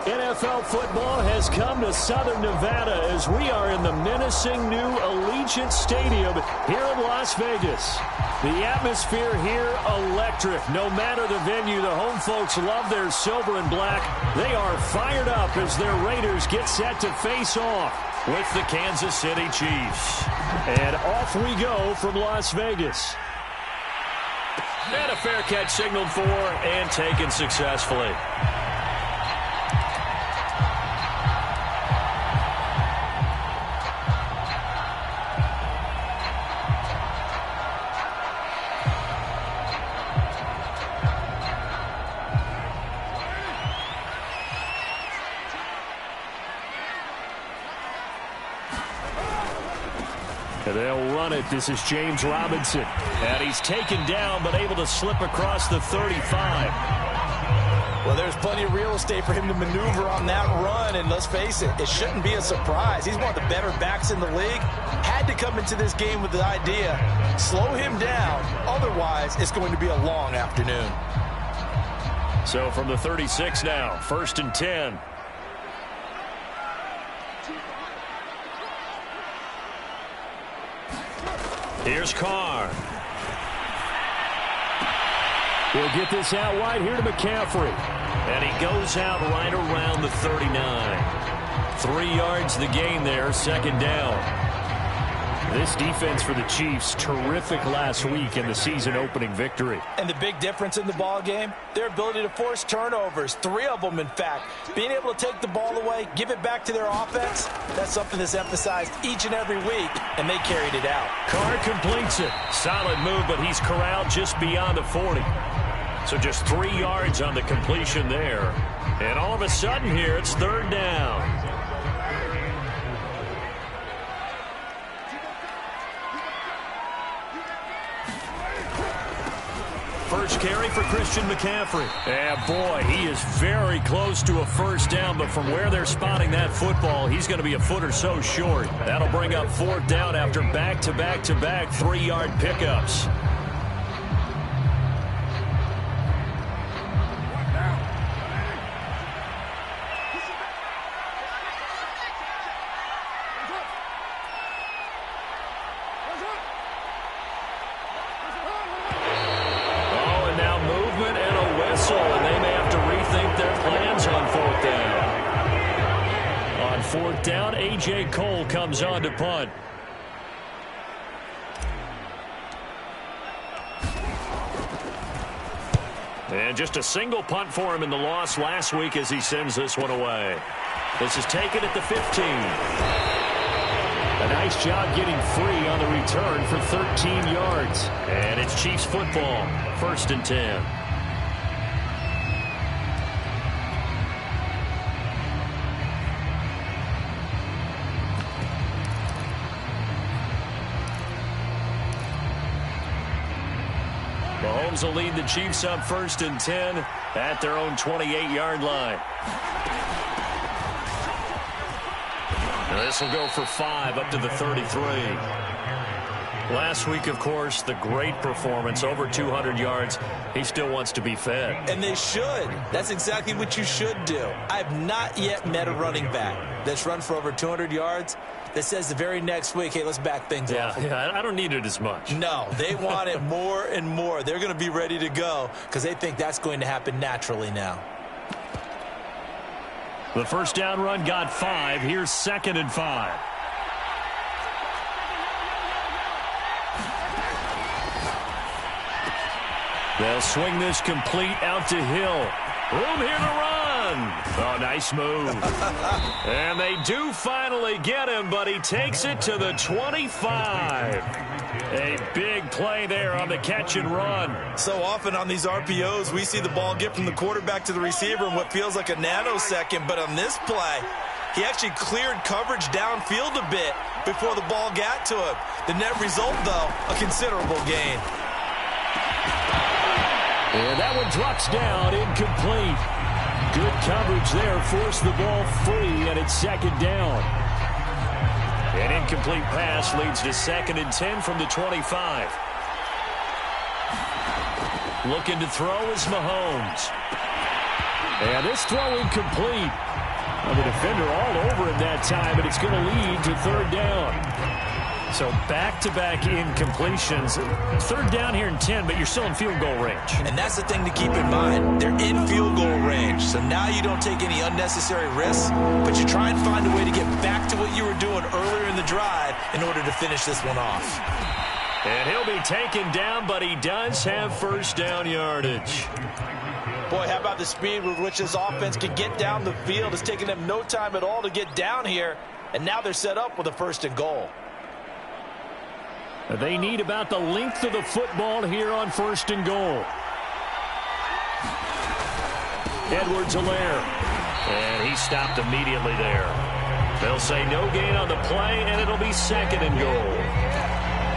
NFL football has come to Southern Nevada as we are in the menacing new Allegiant Stadium here in Las Vegas. The atmosphere here electric. No matter the venue, the home folks love their silver and black. They are fired up as their Raiders get set to face off with the Kansas City Chiefs. And off we go from Las Vegas. And a fair catch signaled for and taken successfully. They'll run it. This is James Robinson. And he's taken down but able to slip across the 35. Well, there's plenty of real estate for him to maneuver on that run. And let's face it, it shouldn't be a surprise. He's one of the better backs in the league. Had to come into this game with the idea, slow him down. Otherwise, it's going to be a long afternoon. So from the 36 now, 1st and 10. Here's Carr. We'll get this out wide here to McCaffrey. And he goes out right around the 39. 3 yards the gain there, 2nd down. This defense for the Chiefs, terrific last week in the season-opening victory. And the big difference in the ball game, their ability to force turnovers, 3 of them, in fact. Being able to take the ball away, give it back to their offense, that's something that's emphasized each and every week, and they carried it out. Carr completes it. Solid move, but he's corralled just beyond the 40. So just 3 yards on the completion there. And all of a sudden here, it's 3rd down. First carry for Christian McCaffrey. And boy, he is very close to a 1st down, but from where they're spotting that football, he's going to be a foot or so short. That'll bring up 4th down after back-to-back-to-back 3-yard pickups. And they may have to rethink their plans on 4th down. On 4th down, A.J. Cole comes on to punt. And just a single punt for him in the loss last week as he sends this one away. This is taken at the 15. A nice job getting free on the return for 13 yards. And it's Chiefs football, 1st and 10. Mahomes will lead the Chiefs up 1st and 10 at their own 28-yard line. Now this will go for 5 up to the 33. Last week, of course, the great performance, over 200 yards. He still wants to be fed. And they should. That's exactly what you should do. I have not yet met a running back that's run for over 200 yards that says the very next week, hey, let's back things off. Yeah, I don't need it as much. No, they want it more and more. They're going to be ready to go because they think that's going to happen naturally now. The 1st down run got 5. Here's 2nd and 5. They'll swing this complete out to Hill. Room here to run. Oh, nice move. And they do finally get him, but he takes it to the 25. A big play there on the catch and run. So often on these RPOs, we see the ball get from the quarterback to the receiver in what feels like a nanosecond. But on this play, he actually cleared coverage downfield a bit before the ball got to him. The net result, though, a considerable gain. And that one drops down, incomplete. Good coverage there, forced the ball free, and it's 2nd down. An incomplete pass leads to 2nd and 10 from the 25. Looking to throw is Mahomes. And this throw incomplete. Well, the defender all over him that time, and it's going to lead to third down. So back-to-back incompletions. Third down here in 10, but you're still in field goal range. And that's the thing to keep in mind. They're in field goal range. So now you don't take any unnecessary risks, but you try and find a way to get back to what you were doing earlier in the drive in order to finish this one off. And he'll be taken down, but he does have first down yardage. Boy, how about the speed with which this offense can get down the field? It's taken them no time at all to get down here, and now they're set up with a first and goal. They need about the length of the football here on first and goal. Ncl, and he stopped immediately there. They'll say no gain on the play, and it'll be second and goal.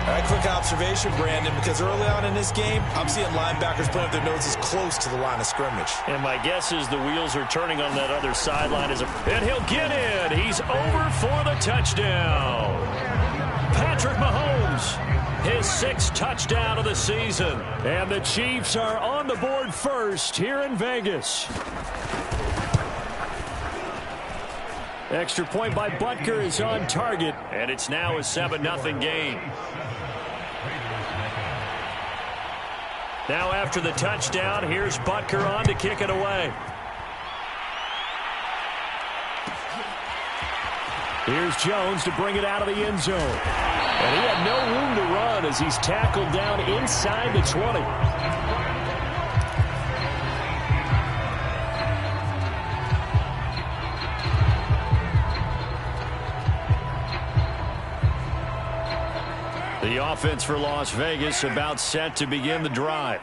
All right, quick observation, Brandon, because early on in this game, I'm seeing linebackers playing with their noses close to the line of scrimmage. And my guess is the wheels are turning on that other sideline. And he'll get in. He's over for the touchdown. Patrick Mahomes, his 6th touchdown of the season. And the Chiefs are on the board first here in Vegas. Extra point by Butker is on target, and it's now a 7-0 game. Now after the touchdown, here's Butker on to kick it away. Here's Jones to bring it out of the end zone. And he had no room to run as he's tackled down inside the 20. The offense for Las Vegas about set to begin the drive.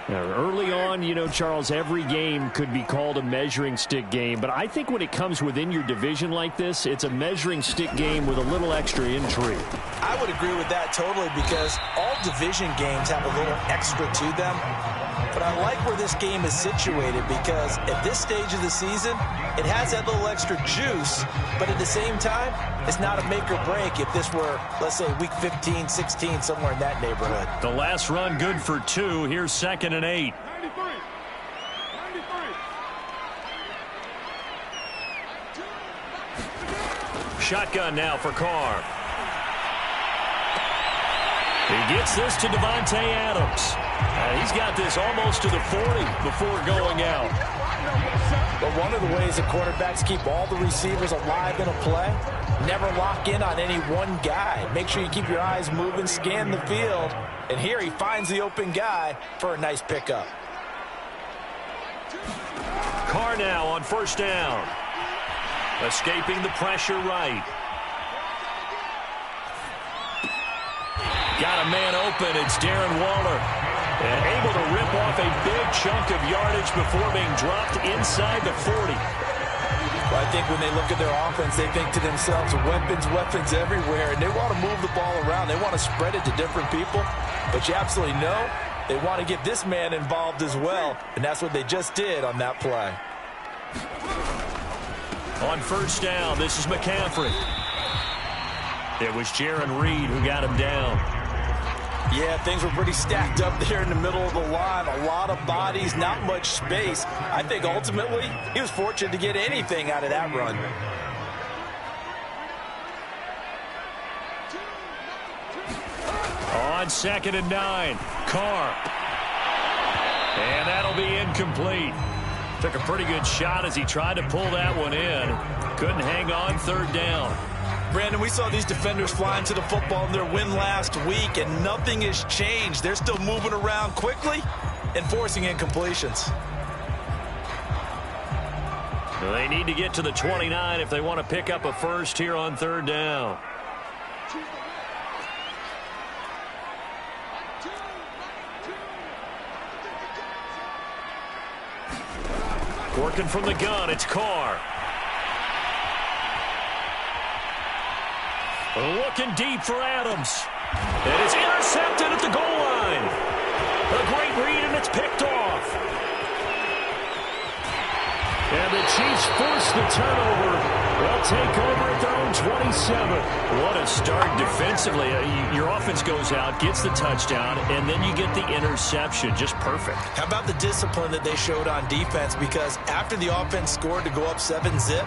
Now, early on, you know, Charles, every game could be called a measuring stick game. But I think when it comes within your division like this, it's a measuring stick game with a little extra intrigue. I would agree with that totally because all division games have a little extra to them. But I like where this game is situated because at this stage of the season, it has that little extra juice. But at the same time, it's not a make or break if this were, let's say, week 15, 16, somewhere in that neighborhood. The last run good for 2. Here's 2nd and 8. Shotgun now for Carr. He gets this to Devontae Adams. He's got this almost to the 40 before going out. But one of the ways the quarterbacks keep all the receivers alive in a play, never lock in on any one guy. Make sure you keep your eyes moving, scan the field. And here he finds the open guy for a nice pickup. Carr now on first down. Escaping the pressure right. Got a man open. It's Darren Waller. And able to rip off a big chunk of yardage before being dropped inside the 40. Well, I think when they look at their offense, they think to themselves, weapons everywhere. And they want to move the ball around. They want to spread it to different people. But you absolutely know they want to get this man involved as well. And that's what they just did on that play. On first down, this is McCaffrey. It was Jaron Reed who got him down. Yeah, things were pretty stacked up there in the middle of the line. A lot of bodies, not much space. I think ultimately he was fortunate to get anything out of that run. On 2nd and 9, Carr. And that'll be incomplete. Took a pretty good shot as he tried to pull that one in. Couldn't hang on third down. Brandon, we saw these defenders flying to the football in their win last week, and nothing has changed. They're still moving around quickly and forcing incompletions. They need to get to the 29 if they want to pick up a first here on third down. Working from the gun, it's Carr. Looking deep for Adams. It is intercepted at the goal line. A great read, and it's picked off. And the Chiefs force the turnover. They'll take over at their own 27. What a start defensively. Your offense goes out, gets the touchdown, and then you get the interception. Just perfect. How about the discipline that they showed on defense? Because after the offense scored to go up 7-zip,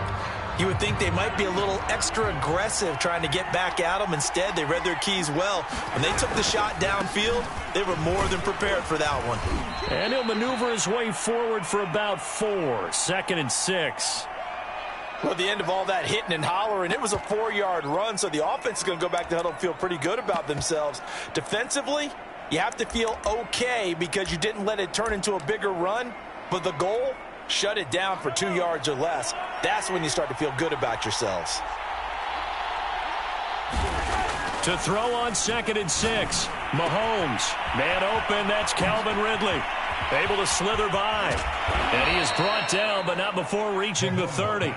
you would think they might be a little extra aggressive trying to get back at them. Instead, they read their keys well. When they took the shot downfield, they were more than prepared for that one. And he'll maneuver his way forward for about 4. 2nd and 6. Well, at the end of all that hitting and hollering, it was a 4-yard run, so the offense is going to go back to huddle and feel pretty good about themselves. Defensively, you have to feel okay because you didn't let it turn into a bigger run, but the goal, shut it down for 2 yards or less. That's when you start to feel good about yourselves. To throw on 2nd and 6. Mahomes. Man open, that's Calvin Ridley. Able to slither by. And he is brought down, but not before reaching the 30.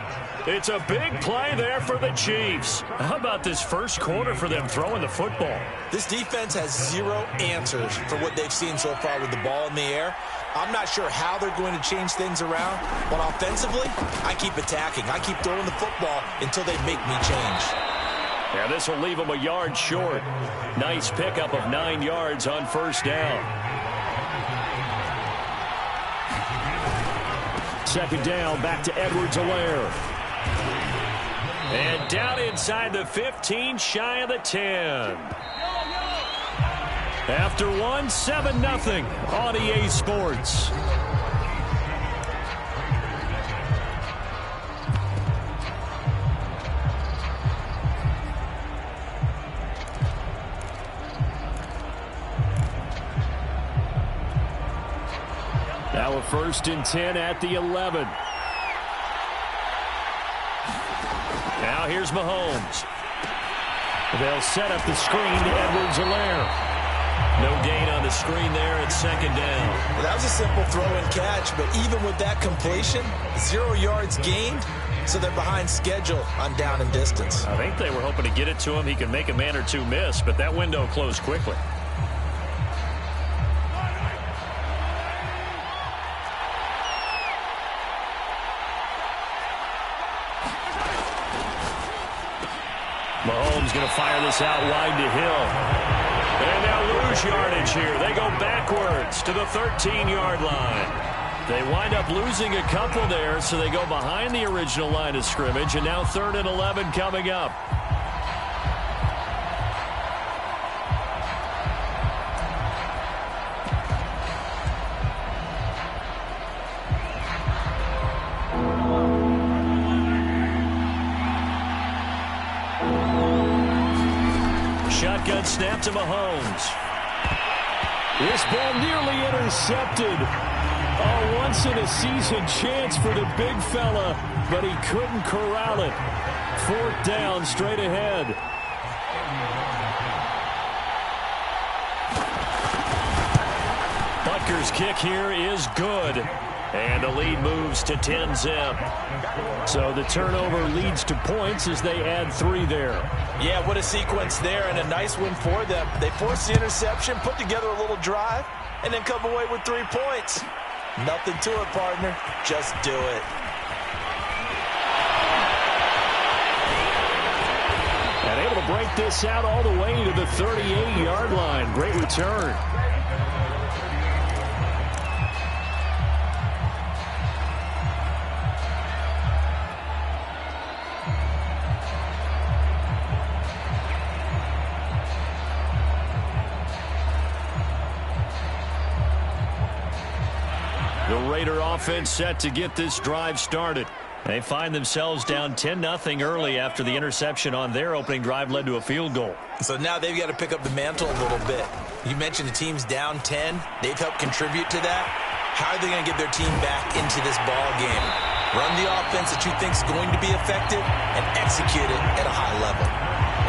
It's a big play there for the Chiefs. How about this first quarter for them throwing the football? This defense has 0 answers for what they've seen so far with the ball in the air. I'm not sure how they're going to change things around, but offensively, I keep attacking. I keep throwing the football until they make me change. Yeah, this will leave them a yard short. Nice pickup of 9 yards on first down. 2nd down, back to Edwards-Helaire. And down inside the 15, shy of the 10. After 1, 7-0 on EA Sports. Now a 1st and 10 at the 11. Now here's Mahomes. They'll set up the screen to Edwards-Helaire. No gain on the screen there at 2nd down. Well, that was a simple throw and catch, but even with that completion, 0 yards gained, so they're behind schedule on down and distance. I think they were hoping to get it to him. He could make a man or two miss, but that window closed quickly. Mahomes going to fire this out wide to Hill. And they'll lose yardage here. They go backwards to the 13-yard line. They wind up losing a couple there, so they go behind the original line of scrimmage, and now 3rd and 11 coming up. Shotgun snap to Mahomes. This ball nearly intercepted. A once-in-a-season chance for the big fella, but he couldn't corral it. 4th down, straight ahead. Butker's kick here is good. And the lead moves to 10-zip. So the turnover leads to points as they add 3 there. Yeah, what a sequence there, and a nice win for them. They forced the interception, put together a little drive, and then come away with 3 points. Nothing to it, partner. Just do it. And able to break this out all the way to the 38-yard line. Great return. The Raider offense set to get this drive started. They find themselves down 10-0 early after the interception on their opening drive led to a field goal. So now they've got to pick up the mantle a little bit. You mentioned the team's down 10. They've helped contribute to that. How are they going to get their team back into this ball game? Run the offense that you think is going to be effective and execute it at a high level.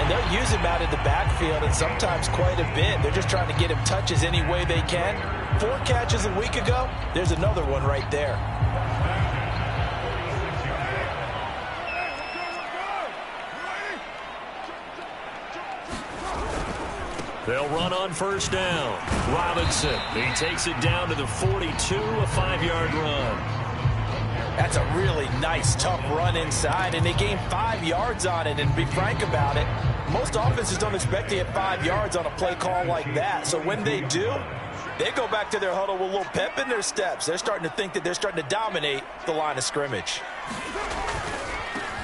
And they'll use him out in the backfield, and sometimes quite a bit. They're just trying to get him touches any way they can. 4 catches a week ago. There's another one right there. They'll run on first down. Robinson, he takes it down to the 42, a 5-yard run. That's a really nice, tough run inside, and they gained 5 yards on it. And to be frank about it, most offenses don't expect to get 5 yards on a play call like that. So when they do, they go back to their huddle with a little pep in their steps. They're starting to think that they're starting to dominate the line of scrimmage.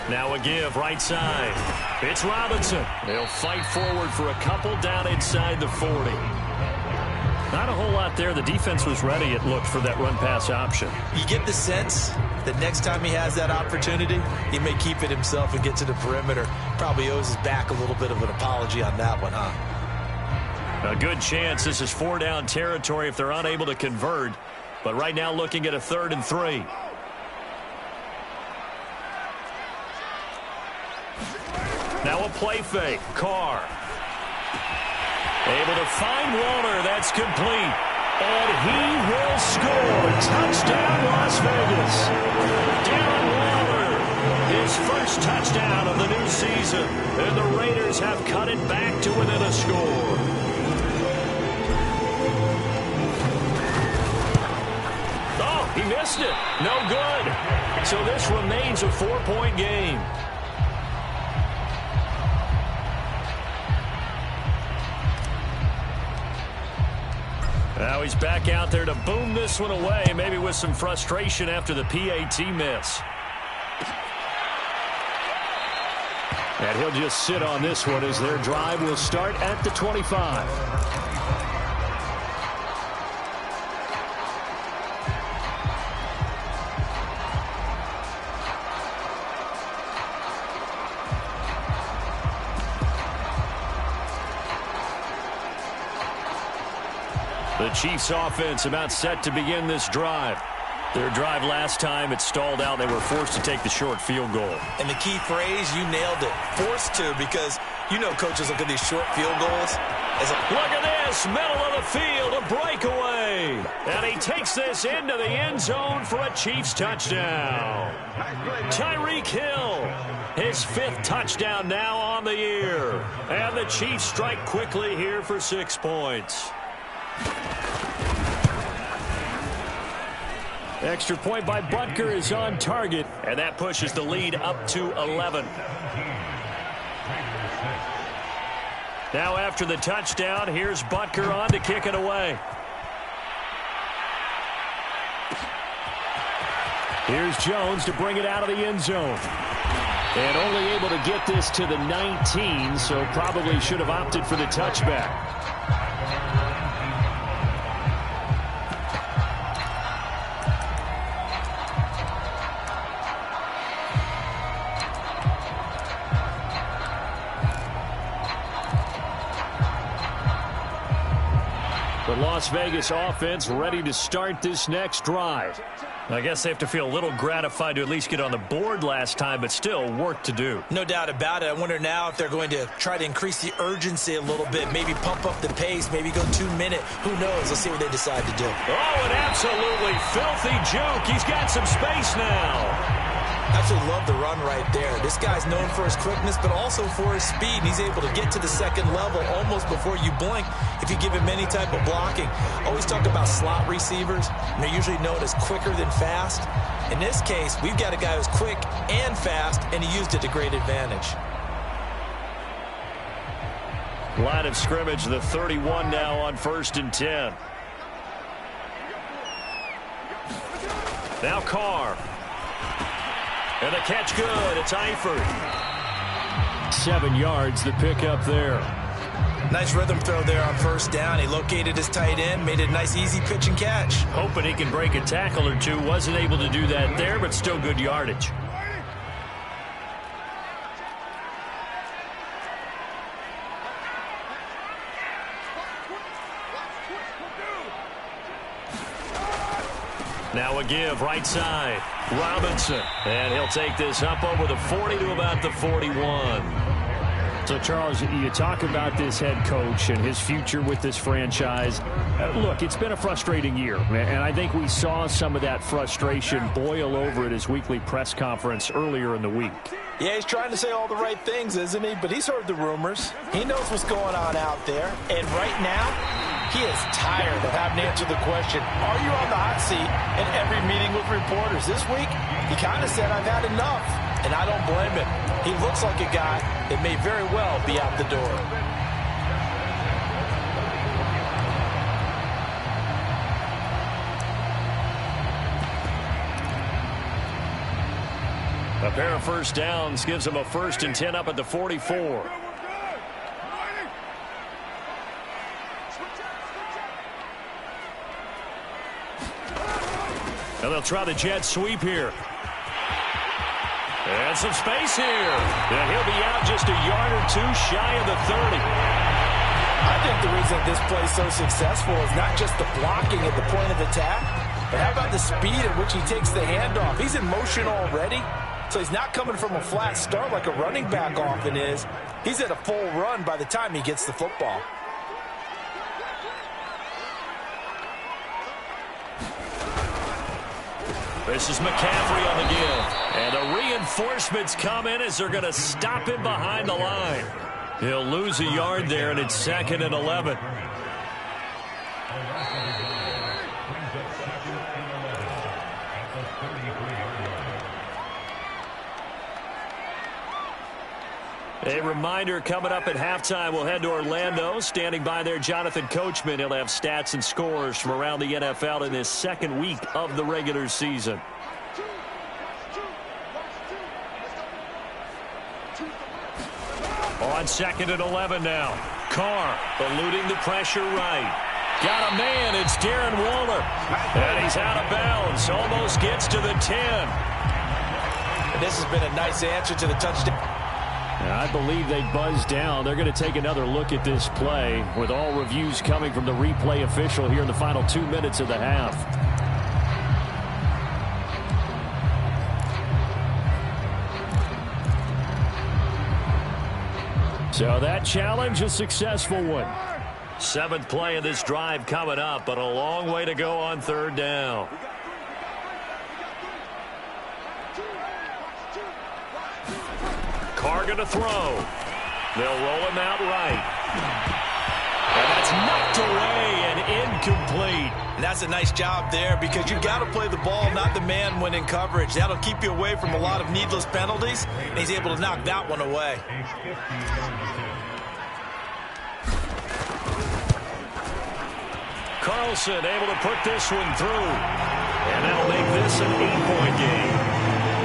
Now a give right side. It's Robinson. They'll fight forward for a couple down inside the 40. Not a whole lot there. The defense was ready, it looked, for that run-pass option. You get the sense that next time he has that opportunity, he may keep it himself and get to the perimeter. Probably owes his back a little bit of an apology on that one, huh? A good chance this is 4-down territory if they're unable to convert. But right now looking at a 3rd and 3. Now a play fake. Carr. Able to find Warner. That's complete. And he will score. Touchdown, Las Vegas. Darren Waller, his first touchdown of the new season. And the Raiders have cut it back to within a score. Oh, he missed it. No good. So this remains a 4-point game. Now he's back out there to boom this one away, maybe with some frustration after the PAT miss. And he'll just sit on this one as their drive will start at the 25. The Chiefs offense about set to begin this drive. Their drive last time, it stalled out. They were forced to take the short field goal. And the key phrase, you nailed it. Forced to, because you know coaches look at these short field goals. Look at this, middle of the field, a breakaway. And he takes this into the end zone for a Chiefs touchdown. Tyreek Hill, his 5th touchdown now on the year. And the Chiefs strike quickly here for 6 points. Extra point by Butker is on target, and that pushes the lead up to 11. Now after the touchdown, here's Butker on to kick it away. Here's Jones to bring it out of the end zone. And only able to get this to the 19, so probably should have opted for the touchback. The Las Vegas offense ready to start this next drive. I guess they have to feel a little gratified to at least get on the board last time, but still work to do. No doubt about it. I wonder now if they're going to try to increase the urgency a little bit, maybe pump up the pace, maybe go 2-minute. Who knows? Let's see what they decide to do. Oh, an absolutely filthy juke. He's got some space now. Absolutely love the run right there. This guy's known for his quickness, but also for his speed. He's able to get to the second level almost before you blink if you give him any type of blocking. Always talk about slot receivers, and they're usually known as quicker than fast. In this case, we've got a guy who's quick and fast, and he used it to great advantage. Line of scrimmage, the 31 now on 1st and 10. Now Carr. And the catch good. It's Eifert. 7 yards, the pickup there. Nice rhythm throw there on 1st down. He located his tight end, made it a nice easy pitch and catch. Hoping he can break a tackle or two. Wasn't able to do that there, but still good yardage. Now a give, right side. Robinson. And he'll take this up over the 40 to about the 41. So, Charles, you talk about this head coach and his future with this franchise. Look, it's been a frustrating year, and I think we saw some of that frustration boil over at his weekly press conference earlier in the week. Yeah, he's trying to say all the right things, isn't he? But he's heard the rumors. He knows what's going on out there. And right now, He is tired of having to answer the question, are you on the hot seat, in every meeting with reporters. This week, he kind of said, I've had enough, and I don't blame him. He looks like a guy that may very well be out the door. A pair of first downs gives him a 1st and 10 up at the 44. And they'll try the jet sweep here. And some space here. And he'll be out just a yard or two shy of the 30. I think the reason this play is so successful is not just the blocking at the point of attack, but how about the speed at which he takes the handoff? He's in motion already, so he's not coming from a flat start like a running back often is. He's at a full run by the time he gets the football. This is McCaffrey on the give. And the reinforcements come in as they're going to stop him behind the line. He'll lose a yard there, and it's 2nd and 11. A reminder, coming up at halftime, we'll head to Orlando. Standing by there, Jonathan Coachman. He'll have stats and scores from around the NFL in this 2nd week of the regular season. On 2nd and 11 now. Carr eluding the pressure right. Got a man. It's Darren Waller. And he's out of bounds. Almost gets to the 10. And this has been a nice answer to the touchdown. I believe they buzzed down. They're going to take another look at this play with all reviews coming from the replay official here in the final 2 minutes of the half. So that challenge, a successful one. 7th play of this drive coming up, but a long way to go on 3rd down. Carr going to throw. They'll roll him out right. And that's knocked away and incomplete. And that's a nice job there because you've got to play the ball, not the man when in coverage. That'll keep you away from a lot of needless penalties, and he's able to knock that one away. Carlson able to put this one through. And that'll make this an 8-point game.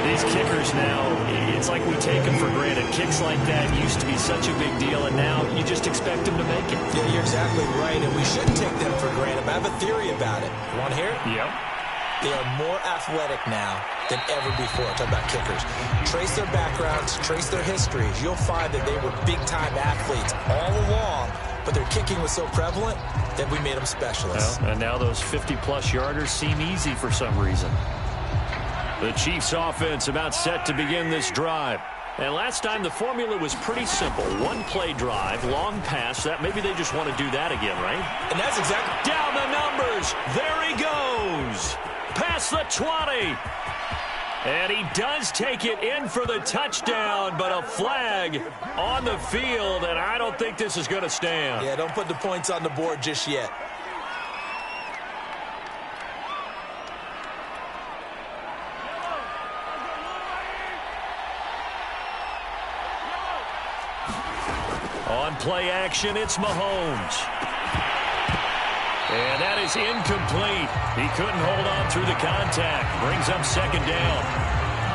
These kickers now, it's like we take them for granted. Kicks like that used to be such a big deal, and now you just expect them to make it. Yeah, you're exactly right, and we shouldn't take them for granted. But I have a theory about it. You want to hear it? Yep. They are more athletic now than ever before. Talk about kickers. Trace their backgrounds, trace their histories. You'll find that they were big-time athletes all along, but their kicking was so prevalent that we made them specialists. Well, and now those 50-plus yarders seem easy for some reason. The Chiefs offense about set to begin this drive. And last time the formula was pretty simple. 1-play drive, long pass. That maybe they just want to do that again, right? And that's exactly. Down the numbers. There he goes. Past the 20. And he does take it in for the touchdown, but a flag on the field, and I don't think this is going to stand. Yeah, don't put the points on the board just yet. On play action, it's Mahomes. And that is incomplete. He couldn't hold on through the contact. Brings up 2nd down.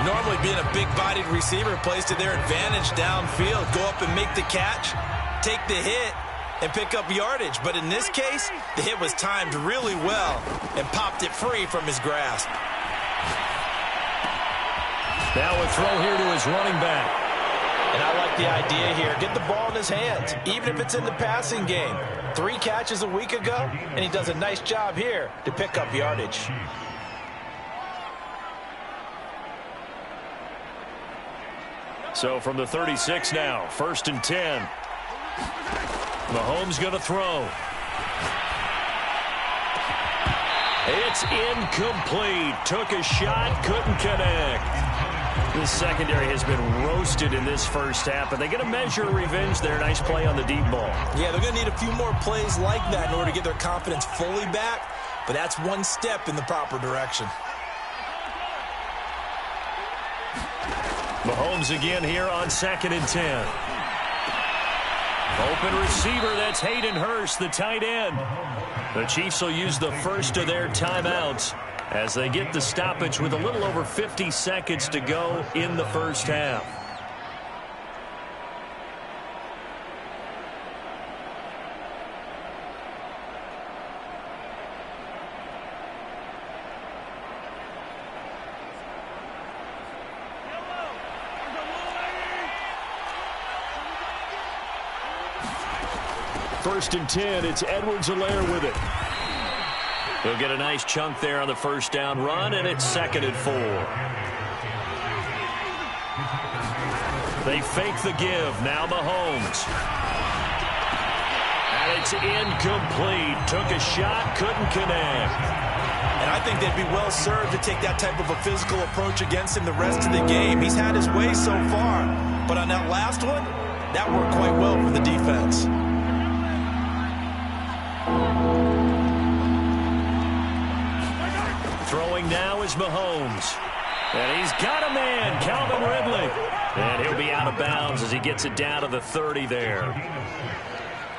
Normally being a big-bodied receiver plays to their advantage downfield. Go up and make the catch, take the hit, and pick up yardage. But in this case, the hit was timed really well and popped it free from his grasp. Now a throw here to his running back. And I like the idea here. Get the ball in his hands, even if it's in the passing game. 3 catches a week ago, and he does a nice job here to pick up yardage. So from the 36 now, 1st and 10. Mahomes going to throw. It's incomplete. Took a shot, couldn't connect. This secondary has been roasted in this first half, but they get a measure of revenge there. Nice play on the deep ball. Yeah, they're going to need a few more plays like that in order to get their confidence fully back, but that's one step in the proper direction. Mahomes again here on 2nd and 10. Open receiver, that's Hayden Hurst, the tight end. The Chiefs will use the first of their timeouts as they get the stoppage with a little over 50 seconds to go in the first half. First and 10, it's Ncl with it. He'll get a nice chunk there on the first down run, and it's 2nd and 4. They fake the give. Now Mahomes. And it's incomplete. Took a shot, couldn't connect. And I think they'd be well served to take that type of a physical approach against him the rest of the game. He's had his way so far, but on that last one, that worked quite well for the defense. Throwing now is Mahomes. And he's got a man, Calvin Ridley. And he'll be out of bounds as he gets it down to the 30 there.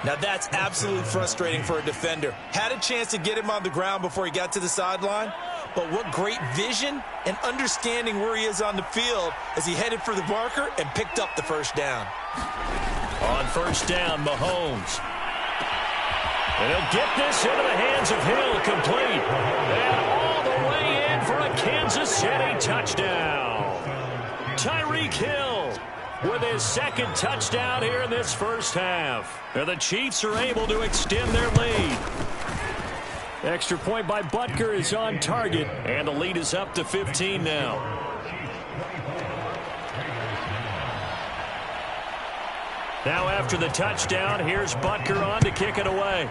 Now that's absolutely frustrating for a defender. Had a chance to get him on the ground before he got to the sideline, but what great vision and understanding where he is on the field as he headed for the marker and picked up the first down. On first down, Mahomes. And he'll get this into the hands of Hill, complete. And all the way in for a Kansas City touchdown. Tyreek Hill with his second touchdown here in this first half. And the Chiefs are able to extend their lead. Extra point by Butker is on target, and the lead is up to 15 now. Now after the touchdown, here's Butker on to kick it away.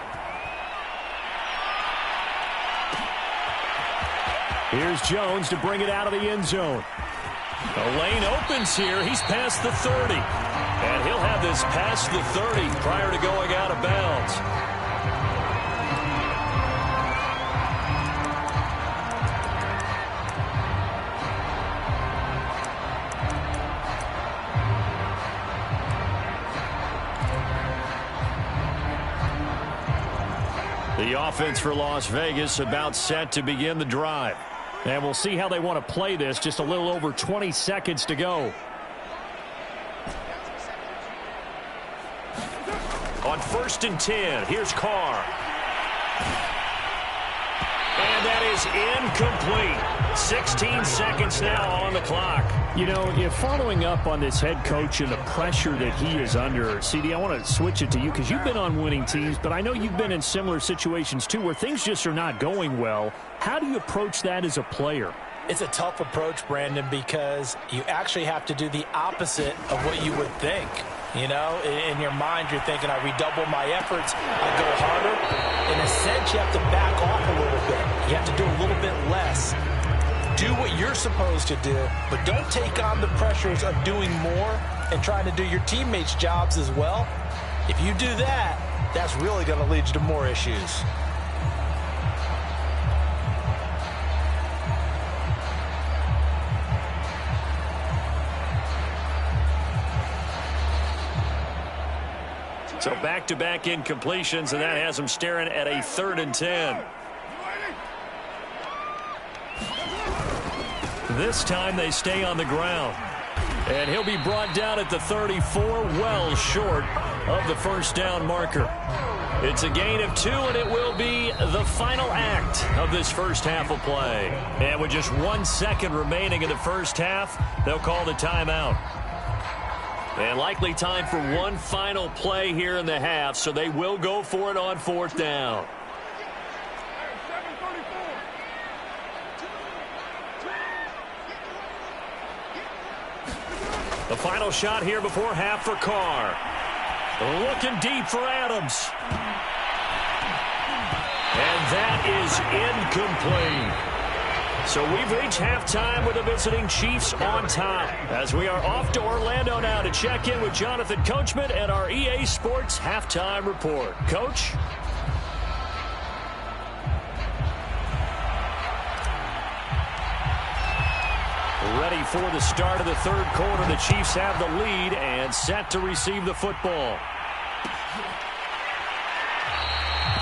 Here's Jones to bring it out of the end zone. The lane opens here. He's past the 30. And he'll have this past the 30 prior to going out of bounds. The offense for Las Vegas about set to begin the drive. And we'll see how they want to play this. Just a little over 20 seconds to go. On first and 10, here's Carr. And that is incomplete. 16 seconds now on the clock. You know, if following up on this head coach and the pressure that he is under, CD, I want to switch it to you because you've been on winning teams, but I know you've been in similar situations too where things just are not going well. How do you approach that as a player? It's a tough approach, Brandon, because you actually have to do the opposite of what you would think. You know, in your mind, you're thinking, I redouble my efforts, I go harder. In a sense, you have to back off a little bit. You have to do a little bit less. Do what you're supposed to do, but don't take on the pressures of doing more and trying to do your teammates' jobs as well. If you do that, that's really going to lead you to more issues. So back-to-back incompletions, and that has them staring at a 3rd and 10. This time they stay on the ground. And he'll be brought down at the 34, well short of the first down marker. It's a gain of 2, and it will be the final act of this first half of play. And with just 1 second remaining in the first half, they'll call the timeout. And likely time for one final play here in the half, so they will go for it on 4th down. The final shot here before half for Carr. Looking deep for Adams. And that is incomplete. So we've reached halftime with the visiting Chiefs on top, as we are off to Orlando now to check in with Jonathan Coachman and our EA Sports Halftime Report. Coach? Ready for the start of the third quarter. The Chiefs have the lead and set to receive the football.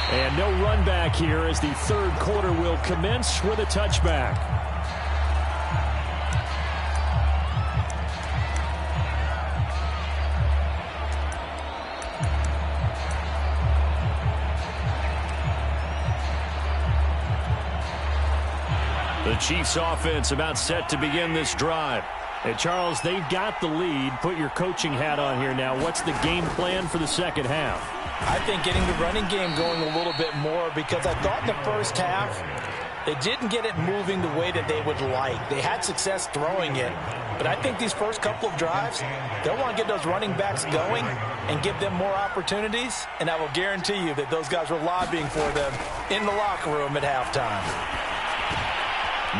And no run back here as the third quarter will commence with a touchback. The Chiefs offense about set to begin this drive. And Charles, they've got the lead. Put your coaching hat on here now. What's the game plan for the second half? I think getting the running game going a little bit more, because I thought in the first half they didn't get it moving the way that they would like. They had success throwing it, but I think these first couple of drives, they'll want to get those running backs going and give them more opportunities, and I will guarantee you that those guys were lobbying for them in the locker room at halftime.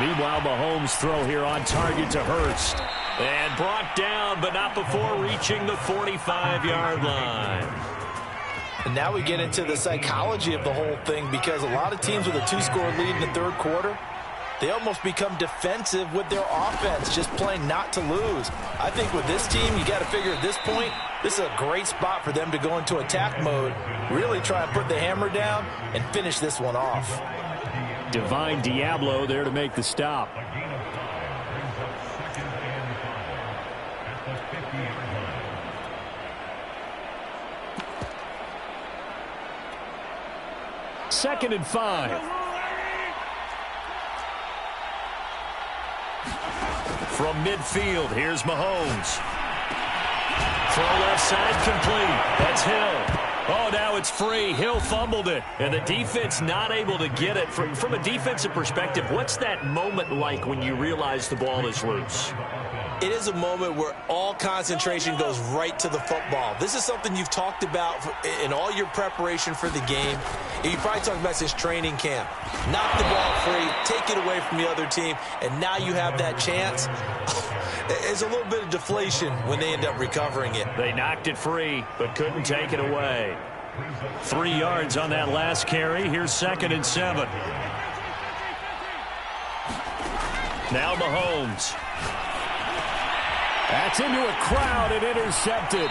Meanwhile, Mahomes' throw here on target to Hurst. And brought down, but not before reaching the 45-yard line. And now we get into the psychology of the whole thing, because a lot of teams with a 2-score lead in the third quarter, they almost become defensive with their offense, just playing not to lose. I think with this team, you got to figure at this point, this is a great spot for them to go into attack mode, really try and put the hammer down and finish this one off. Divine Diablo there to make the stop. Second and 5. From midfield, here's Mahomes. Throw left side complete. That's Hill. Oh, now it's free. Hill fumbled it, and the defense not able to get it. From a defensive perspective, what's that moment like when you realize the ball is loose? It is a moment where all concentration goes right to the football. This is something you've talked about in all your preparation for the game. And you probably talked about since training camp. Knock the ball free, take it away from the other team, and now you have that chance. There's a little bit of deflation when they end up recovering it. They knocked it free, but couldn't take it away. 3 yards on that last carry. Here's second and 7. Now Mahomes. That's into a crowd and intercepted.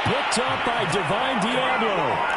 Picked up by Divine Diablo.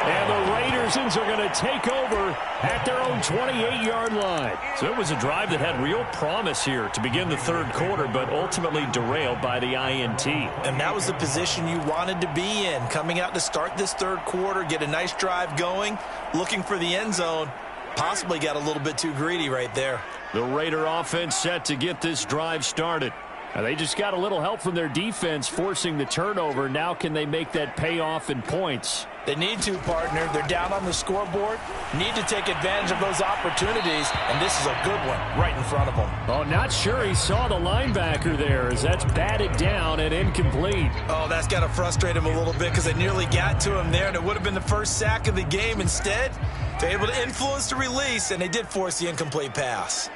And the Raiders are going to take over at their own 28-yard line. So it was a drive that had real promise here to begin the third quarter, but ultimately derailed by the INT. And that was the position you wanted to be in, coming out to start this third quarter, get a nice drive going, looking for the end zone. Possibly got a little bit too greedy right there. The Raider offense set to get this drive started. And they just got a little help from their defense forcing the turnover. Now can they make that pay off in points? They need to, partner. They're down on the scoreboard. Need to take advantage of those opportunities, and this is a good one right in front of them. Oh, not sure he saw the linebacker there as that's batted down and incomplete. Oh, that's got to frustrate him a little bit because they nearly got to him there, and it would have been the first sack of the game. Instead, they're able to influence the release, and they did force the incomplete pass.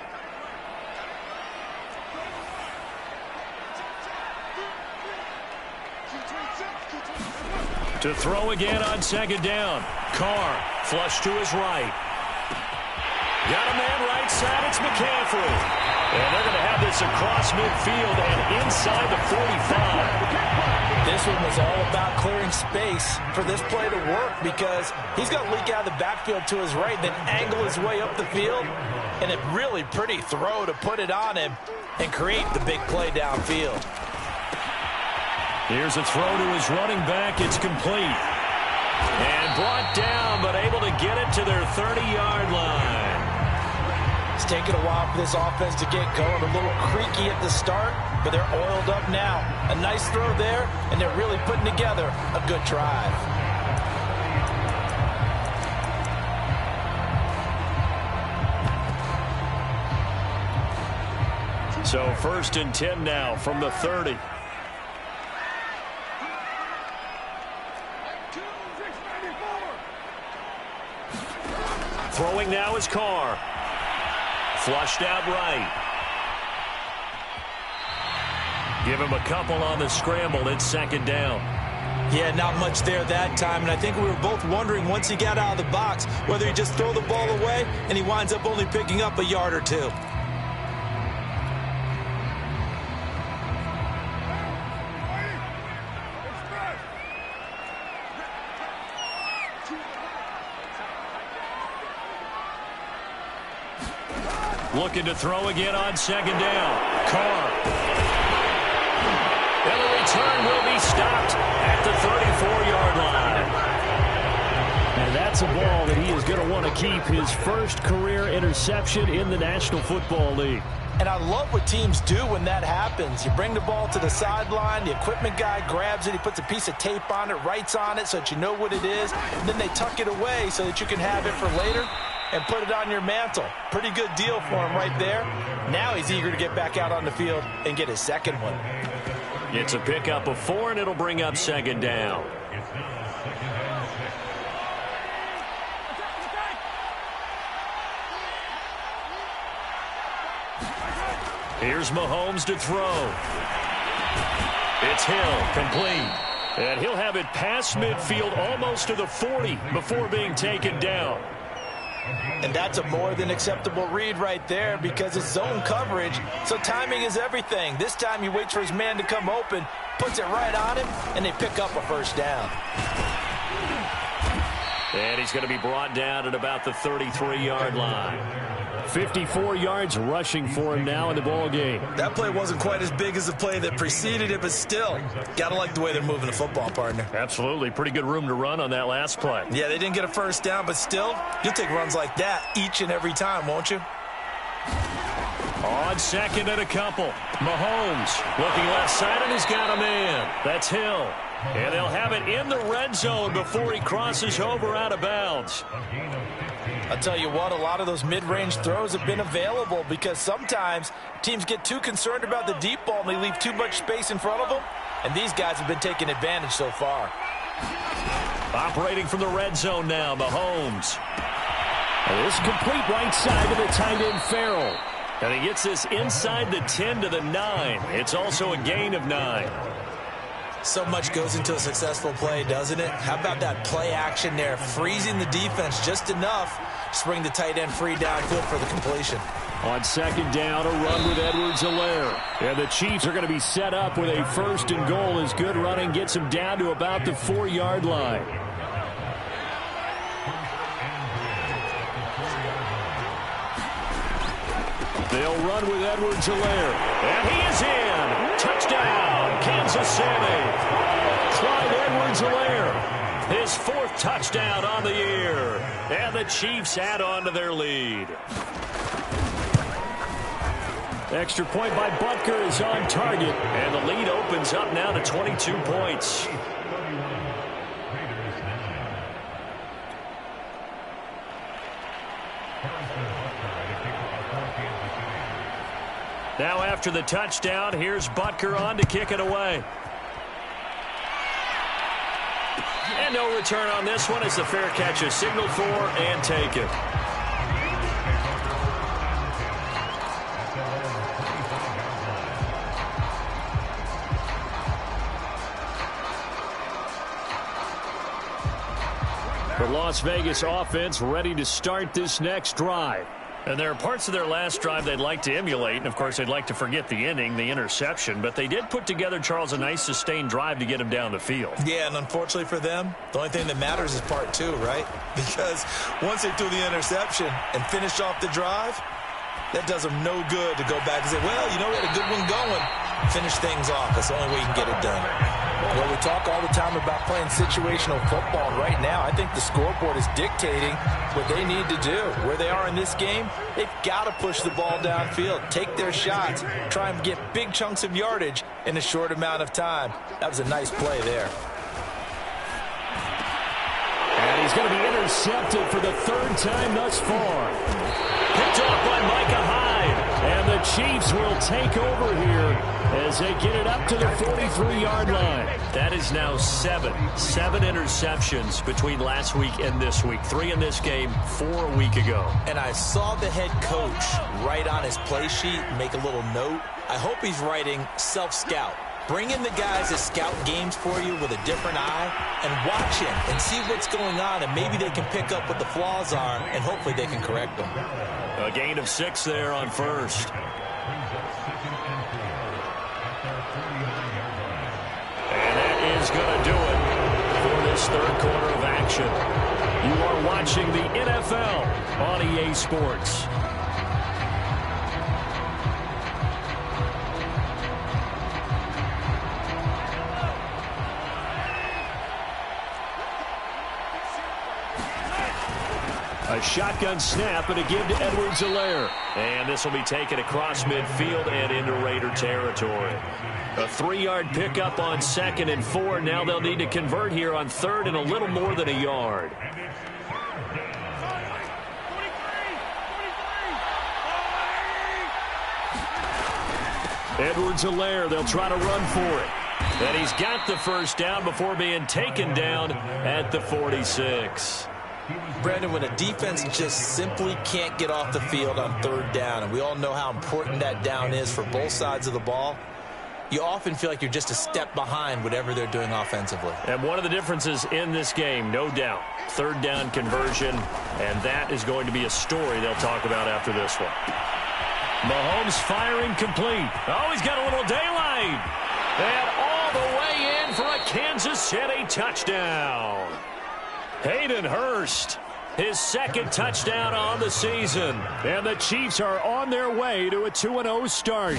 To throw again on second down. Carr, flush to his right. Got a man right side, it's McCaffrey. And they're going to have this across midfield and inside the 45. This one was all about clearing space for this play to work, because he's going to leak out of the backfield to his right, then angle his way up the field. And a really pretty throw to put it on him and create the big play downfield. Here's a throw to his running back. It's complete. And brought down, but able to get it to their 30-yard line. It's taken a while for this offense to get going. A little creaky at the start, but they're oiled up now. A nice throw there, and they're really putting together a good drive. So 1st and 10 now from the 30. Throwing now is Carr. Flushed out right. Give him a couple on the scramble. It's second down. Yeah, not much there that time, and I think we were both wondering once he got out of the box whether he just throw the ball away and he winds up only picking up a yard or two. Looking to throw again on second down. Carr. And the return will be stopped at the 34-yard line. And that's a ball that he is going to want to keep, his first career interception in the National Football League. And I love what teams do when that happens. You bring the ball to the sideline, the equipment guy grabs it, he puts a piece of tape on it, writes on it so that you know what it is, and then they tuck it away so that you can have it for later and put it on your mantle. Pretty good deal for him right there. Now he's eager to get back out on the field and get his second one. It's a pickup of 4, and it'll bring up second down. Here's Mahomes to throw. It's Hill, complete. And he'll have it past midfield almost to the 40 before being taken down. And that's a more than acceptable read right there because it's zone coverage, so timing is everything. This time he waits for his man to come open, puts it right on him, and they pick up a first down. And he's going to be brought down at about the 33-yard line. 54 yards rushing for him now in the ball game. That play wasn't quite as big as the play that preceded it, but still, gotta like the way they're moving the football, partner. Absolutely. Pretty good room to run on that last play. Yeah, they didn't get a first down, but still, you'll take runs like that each and every time, won't you? On second and a couple. Mahomes looking left side, and he's got a man. That's Hill. And they'll have it in the red zone before he crosses over out of bounds. I'll tell you what, a lot of those mid-range throws have been available because sometimes teams get too concerned about the deep ball and they leave too much space in front of them, and these guys have been taking advantage so far. Operating from the red zone now, Mahomes. And this is complete right side to the tight end Farrell. And he gets this inside the 10 to the 9. It's also a gain of 9. So much goes into a successful play, doesn't it? How about that play action there, freezing the defense just enough to bring the tight end free downfield for the completion. On second down, a run with Edwards-Helaire. And the Chiefs are going to be set up with a first and goal as good running gets them down to about the 4-yard line. They'll run with Edwards-Helaire. And he is in. Touchdown, Kansas City. Clyde Edwards-Helaire, his 4th touchdown on the year. And the Chiefs add on to their lead. Extra point by Butker is on target. And the lead opens up now to 22 points. Now after the touchdown, here's Butker on to kick it away. And no return on this one as the fair catch is signaled for and taken. The Las Vegas offense ready to start this next drive. And there are parts of their last drive they'd like to emulate, and of course they'd like to forget the inning, the interception, but they did put together, Charles, a nice sustained drive to get him down the field. Yeah, and unfortunately for them, the only thing that matters is part 2, right? Because once they threw the interception and finished off the drive, that does them no good to go back and say, well, you know, we had a good one going. Finish things off. That's the only way you can get it done. Well, we talk all the time about playing situational football. Right now, I think the scoreboard is dictating what they need to do. Where they are in this game, they've got to push the ball downfield, take their shots, try and get big chunks of yardage in a short amount of time. That was a nice play there. And he's going to be intercepted for the 3rd time thus far. Picked off by Micah Hyde. And the Chiefs will take over here as they get it up to the 43-yard line. That is now seven interceptions between last week and this week. 3 in this game, 4 a week ago. And I saw the head coach write on his play sheet, make a little note. I hope he's writing self-scout. Bring in the guys that scout games for you with a different eye and watch him and see what's going on, and maybe they can pick up what the flaws are, and hopefully they can correct them. A gain of 6 there on first. And that is going to do it for this third quarter of action. You are watching the NFL on EA Sports. A shotgun snap and a give to Ncl Lvr. And this will be taken across midfield and into Raider territory. A 3-yard pickup on 2nd and 4. Now they'll need to convert here on 3rd and a little more than a yard. Ncl Lvr, they'll try to run for it. And he's got the first down before being taken down at the 46. Brandon, when a defense just simply can't get off the field on 3rd down, and we all know how important that down is for both sides of the ball, you often feel like you're just a step behind whatever they're doing offensively. And one of the differences in this game, no doubt, 3rd down conversion, and that is going to be a story they'll talk about after this one. Mahomes firing complete. Oh, he's got a little daylight. And all the way in for a Kansas City touchdown. Hayden Hurst, his 2nd touchdown on the season. And the Chiefs are on their way to a 2-0 start.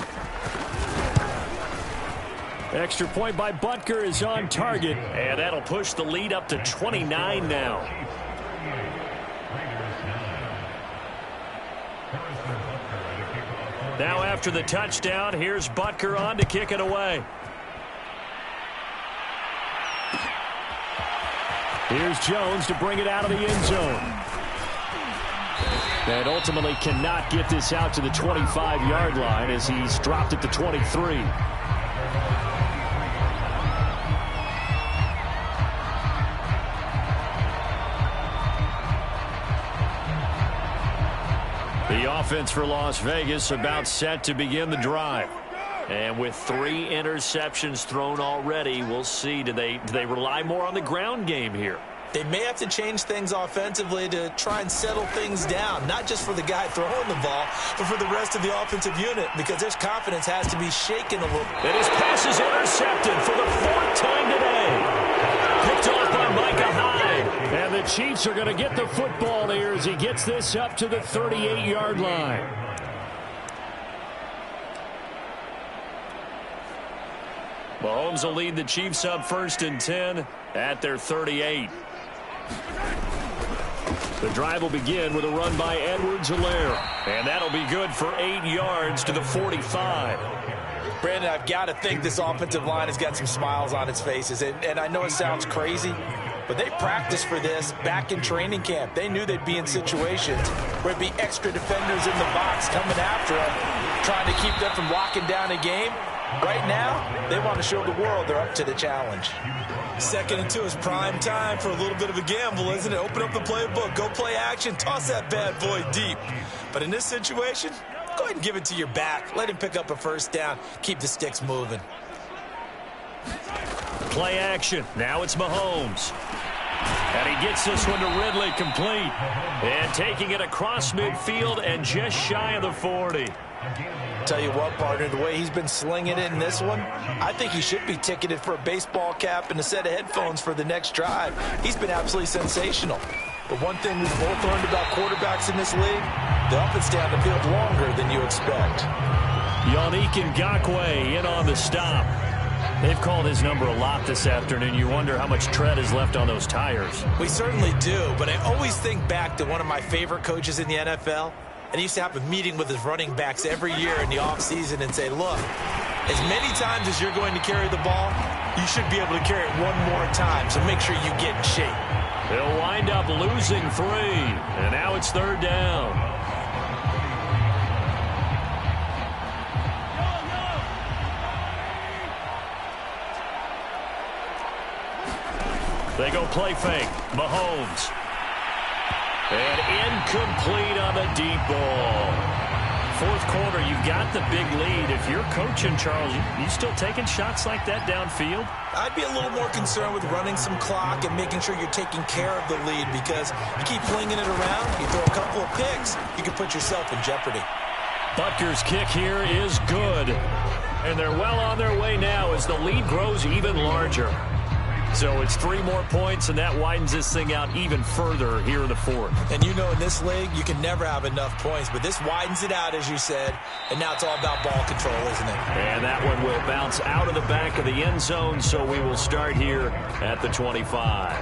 Extra point by Butker is on target, and that'll push the lead up to 29 now. Now after the touchdown, here's Butker on to kick it away. Here's Jones to bring it out of the end zone. And ultimately cannot get this out to the 25-yard line as he's dropped it to 23. The offense for Las Vegas about set to begin the drive. And with 3 interceptions thrown already, we'll see. Do they rely more on the ground game here? They may have to change things offensively to try and settle things down, not just for the guy throwing the ball, but for the rest of the offensive unit, because their confidence has to be shaken a little. And his pass is intercepted for the 4th time today. Picked off by Micah Hyde. And the Chiefs are going to get the football here as he gets this up to the 38-yard line. Mahomes will lead the Chiefs up 1st and 10 at their 38. The drive will begin with a run by Ncl Lvr. And that'll be good for 8 yards to the 45. Brandon, I've got to think this offensive line has got some smiles on its faces. And I know it sounds crazy, but they practiced for this back in training camp. They knew they'd be in situations where there'd be extra defenders in the box coming after them, trying to keep them from locking down a game. Right now, they want to show the world they're up to the challenge. 2nd and 2 is prime time for a little bit of a gamble, isn't it? Open up the playbook, go play action, toss that bad boy deep. But in this situation, go ahead and give it to your back. Let him pick up a 1st down. Keep the sticks moving. Play action. Now it's Mahomes. And he gets this one to Ridley complete. And taking it across midfield and just shy of the 40. Tell you what, partner, the way he's been slinging it in this one, I think he should be ticketed for a baseball cap and a set of headphones for the next drive. He's been absolutely sensational. But one thing we've both learned about quarterbacks in this league, they often stay on the field longer than you expect. Yannick Ngakoue in on the stop. They've called his number a lot this afternoon. You wonder how much tread is left on those tires. We certainly do, but I always think back to one of my favorite coaches in the NFL. And he used to have a meeting with his running backs every year in the offseason and say, look, as many times as you're going to carry the ball, you should be able to carry it one more time, so make sure you get in shape. They'll wind up losing 3, and now it's 3rd down. They go play fake. Mahomes. And incomplete on the deep ball. Fourth quarter, you've got the big lead. If you're coaching, Charles, you still taking shots like that downfield? I'd be a little more concerned with running some clock and making sure you're taking care of the lead, because you keep flinging it around, you throw a couple of picks, you can put yourself in jeopardy. Butker's kick here is good. And they're well on their way now as the lead grows even larger. So it's 3 more points, and that widens this thing out even further here in the fourth. And you know, in this league, you can never have enough points, but this widens it out, as you said, and now it's all about ball control, isn't it? And that one will bounce out of the back of the end zone, so we will start here at the 25.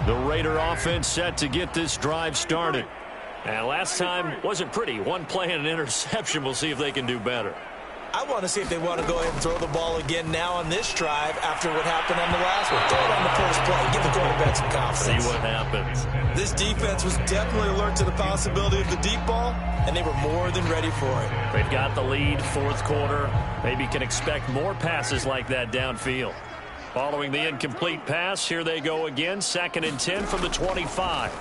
The Raider offense set to get this drive started. And last time wasn't pretty. One play and an interception. We'll see if they can do better. I want to see if they want to go ahead and throw the ball again now on this drive after what happened on the last one. Throw it on the first play. Give the quarterback some confidence. See what happens. This defense was definitely alert to the possibility of the deep ball, and they were more than ready for it. They've got the lead, fourth quarter. Maybe can expect more passes like that downfield. Following the incomplete pass, here they go again. 2nd and 10 from the 25.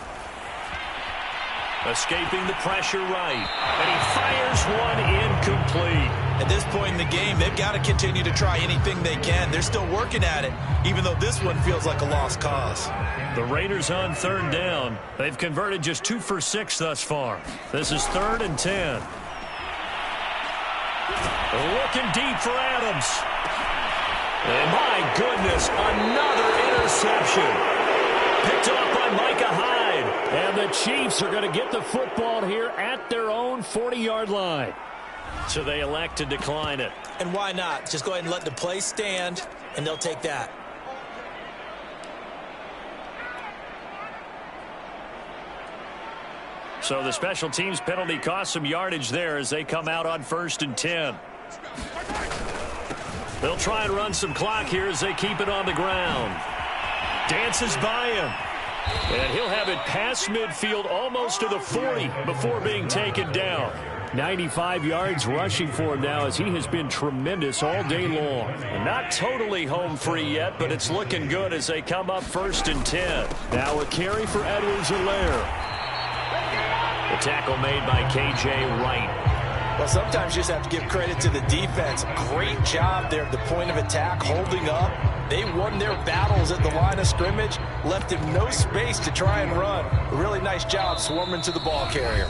Escaping the pressure right. And he fires one incomplete. At this point in the game, they've got to continue to try anything they can. They're still working at it, even though this one feels like a lost cause. The Raiders on 3rd down. They've converted just 2 for 6 thus far. This is 3rd and 10. Looking deep for Adams. And my goodness, another interception. Picked off by Micah Hyde. And the Chiefs are going to get the football here at their own 40-yard line. So they elect to decline it. And why not? Just go ahead and let the play stand, and they'll take that. So the special teams penalty cost some yardage there as they come out on 1st and 10. They'll try and run some clock here as they keep it on the ground. Dances by him. And he'll have it past midfield almost to the 40 before being taken down. 95 yards rushing for him now as he has been tremendous all day long. Not totally home free yet, but it's looking good as they come up 1st and 10. Now a carry for Ncl Lvr. The tackle made by KJ Wright. Well, sometimes you just have to give credit to the defense. Great job there at the point of attack, holding up. They won their battles at the line of scrimmage, left him no space to try and run. A really nice job swarming to the ball carrier.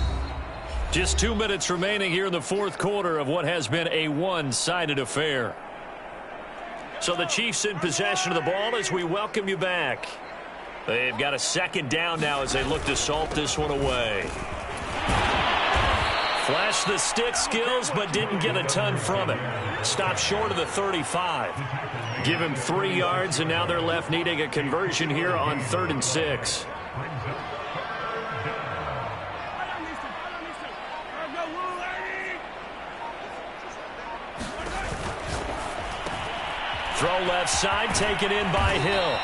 Just 2 minutes remaining here in the fourth quarter of what has been a one-sided affair. So the Chiefs in possession of the ball as we welcome you back. They've got a 2nd down now as they look to salt this one away. Flashed the stick skills, but didn't get a ton from it. Stopped short of the 35. Give him 3 yards, and now they're left needing a conversion here on 3rd and 6. Throw left side, taken in by Hill.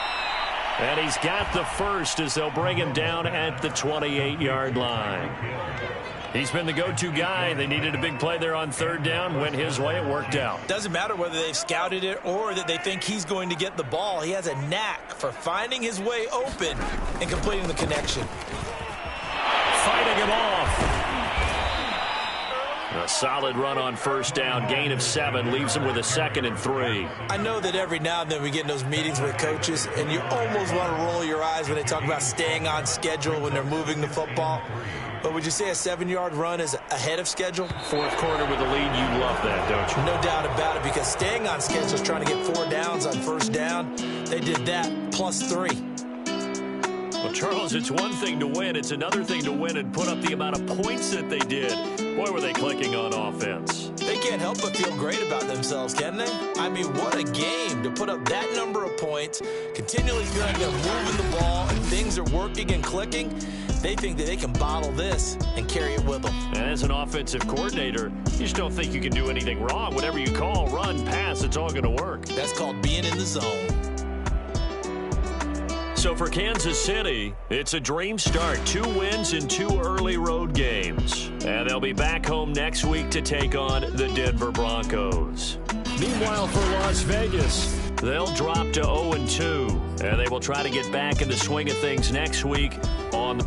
And he's got the first as they'll bring him down at the 28-yard line. He's been the go-to guy. They needed a big play there on 3rd down. Went his way. It worked out. Doesn't matter whether they've scouted it or that they think he's going to get the ball. He has a knack for finding his way open and completing the connection. Fighting him off. A solid run on 1st down. Gain of 7 leaves him with a 2nd and 3. I know that every now and then we get in those meetings with coaches, and you almost want to roll your eyes when they talk about staying on schedule when they're moving the football. But would you say a 7-yard run is ahead of schedule? Fourth quarter with the lead, you love that, don't you? No doubt about it, because staying on schedule is trying to get 4 downs on 1st down. They did that, plus 3. Well, Charles, it's one thing to win. It's another thing to win and put up the amount of points that they did. Boy, were they clicking on offense. They can't help but feel great about themselves, can they? I mean, what a game to put up that number of points, continually feel like they're moving the ball, and things are working and clicking. They think that they can bottle this and carry it with them. And as an offensive coordinator, you just don't think you can do anything wrong. Whatever you call, run, pass, it's all going to work. That's called being in the zone. So for Kansas City, it's a dream start. 2 wins in 2 early road games. And they'll be back home next week to take on the Denver Broncos. Meanwhile, for Las Vegas, they'll drop to 0-2, and they will try to get back in the swing of things next week on